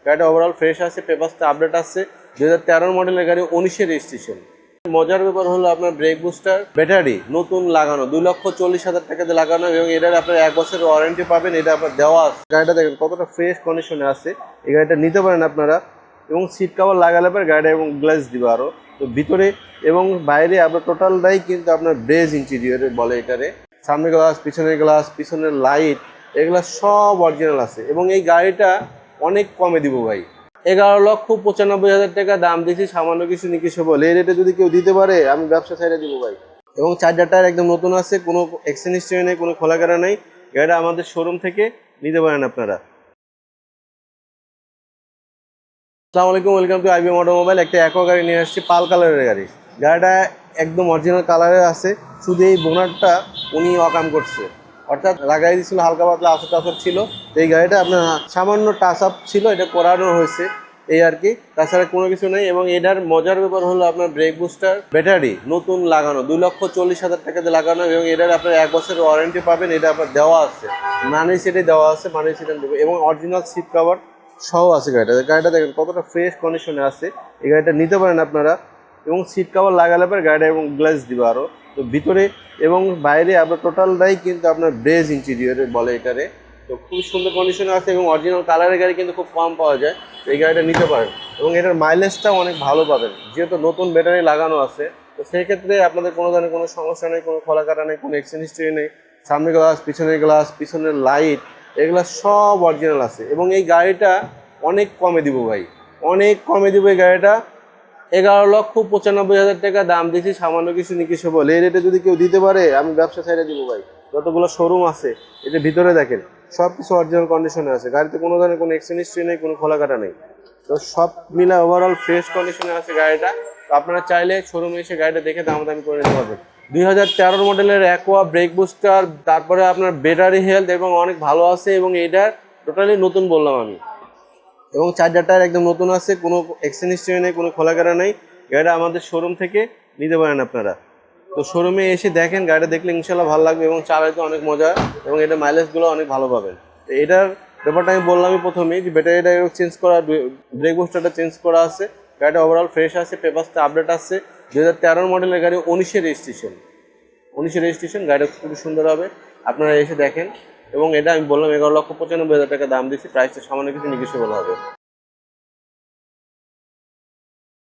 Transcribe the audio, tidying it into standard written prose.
গাড়িটা overall fresh আছে, পেপারসটা update আছে। 2013 মডেলের গাড়ি, 19-এর রেজিস্ট্রেশন। মজার ব্যাপার হলো আপনার ব্রেক বুস্টার ব্যাটারি নতুন লাগানো, 2,40,000 টাকাতে লাগানো, এবং এটার আপনার 1 বছরের ওয়ারেন্টি পাবেন। এটা আপনার দেওয়া আছে। গাড়িটা দেখেন কতটা ফ্রেশ কন্ডিশনে আছে। এই গাড়িটা নিতে পারেন আপনারা। এবং সিট কভার লাগালে পরে গাড়িটা এবং গ্লাস দিবে আরও। তো ভিতরে এবং বাইরে আপনার টোটালটাই কিন্তু আপনার ব্রেজ ইন্টেরিয়র বলে এটারে। সামনের গ্লাস, পিছনের লাইট, এগুলো সব অরিজিনাল আছে। এবং এই গাড়িটা অনেক কমে দিব ভাই। 11,95,000 টাকা দাম দিয়েছি, সামান্য কিছু নিকিশে বলে। এই রেটে যদি কেউ দিতে পারে আমি ব্যবসা ছেড়ে দিব ভাই। এবং চার্জার টায়ার একদম নতুন আছে, কোনো এক্সচেঞ্জ হিস্ট্রি নেই, কোনো খোলাকাটা নেই। গাড়িটা আমাদের শোরুম থেকে নিতে পারেন আপনারা। আসসালামু আলাইকুম, ওয়েলকাম টু আইবিএম অটোমোবাইল। একটা অ্যাকোয়া গাড়ি নিয়ে আসছি, পাল কালারের গাড়ি। গাড়িটা একদম অরিজিনাল কালারের আছে, শুধু এই বোনারটা উনি অকাম করছে, অর্থাৎ লাগাই দিয়েছিল, হালকা পাতলা আসর টাসর ছিল। এই গাড়িটা আপনার সামান্য টাচ আপ ছিল, এটা করানো হয়েছে এই আর কি, তাছাড়া কোনো কিছু নেই। এবং এটার মজার ব্যাপার হলো আপনার ব্রেক বুস্টার ব্যাটারি নতুন লাগানো, 2,40,000 টাকাতে লাগানো, এবং এটার আপনার 1 বছরের ওয়ারেন্টি পাবেন। এটা আপনার দেওয়া আছে, মানি সিটে দেওয়া আছে, মানি সিটে দেবে। এবং অরিজিনাল সিট কভার সহ আছে গাড়িটা দেখেন কতটা ফ্রেশ কন্ডিশনে আছে। এই গাড়িটা নিতে পারেন আপনারা। এবং সিট কভার লাগালে পরে গাড়িটা এবং গ্লাস দিবে আরও। তো ভিতরে এবং বাইরে আপনার টোটালটাই কিন্তু আপনার ব্রেজ ইন্টেরিয়র বলে এটারে। তো খুব সুন্দর কন্ডিশনে আছে, এবং অরিজিনাল কালারের গাড়ি কিন্তু খুব কম পাওয়া যায়। তো এই গাড়িটা নিতে পারেন, এবং এটার মাইলেজটাও অনেক ভালো পাবেন, যেহেতু নতুন ব্যাটারি লাগানো আছে। তো সেই ক্ষেত্রে আপনাদের কোনো ধরনের কোনো সমস্যা নেই, কোনো খোলা কাটা নেই, কোনো এক্সচেঞ্জ হিস্ট্রি নেই। সামনের গ্লাস, পিছনের লাইট, এগুলো সব অরিজিনাল আছে। এবং এই গাড়িটা অনেক কমে দিব ভাই, অনেক কমে দিব। এই গাড়িটা 11,95,000 টাকা দাম দিয়েছি, সামান্য কিছু নিকিশে বলে। এই রেটে যদি কেউ দিতে পারে আমি ব্যবসা ছেড়ে দিব ভাই। যতগুলো শোরুম আছে এটার ভিতরে দেখেন সব কিছু অরিজিনাল কন্ডিশনে আছে। গাড়িতে কোনো ধরনের কোনো এক্সচেঞ্জ হিস্ট্রি নেই, কোনো খোলা কাটা নেই। তো সব মিলে ওভারঅল ফ্রেশ কন্ডিশনে আছে গাড়িটা। তো আপনারা চাইলে শোরুমে এসে গাড়িটা দেখে দামাদামি করে নিতে পারবেন। 2013 মডেলের অ্যাকোয়া ব্রেক বুস্টার, তারপরে আপনার ব্যাটারি হেলথ এবং অনেক ভালো আছে। এবং এইটার টোটালি নতুন বললাম আমি। এবং চার্জার টায়ার একদম নতুন আছে, কোনো এক্সচেঞ্জ হিস্ট্রি নেই, কোনো খোলাকাটা নেই। গাড়িটা আমাদের শোরুম থেকে নিতে পারেন আপনারা। তো শোরুমে এসে দেখেন, গাড়িটা দেখলে ইনশাল্লাহ ভালো লাগবে, এবং চালাইতে অনেক মজা, এবং এটার মাইলেজগুলো অনেক ভালো পাবেন। তো এটার ব্যাপারটা আমি বললামই প্রথমেই, যে ব্যাটারিটা চেঞ্জ করা, ব্রেক বুস্টারটা চেঞ্জ করা আছে। গাড়িটা ওভারঅল ফ্রেশ আছে, পেপারসটা আপডেট আছে। 2013 মডেলের গাড়ি, 19-এর রেজিস্ট্রেশন। 19-এর রেজিস্ট্রেশন। গাড়িটা খুবই সুন্দর হবে, আপনারা এসে দেখেন। এবং এটা আমি বললাম 11,95,000 টাকা দাম দিচ্ছি, প্রাইসটা সামান্য কিছু নির্দিষ্ট বলা হবে।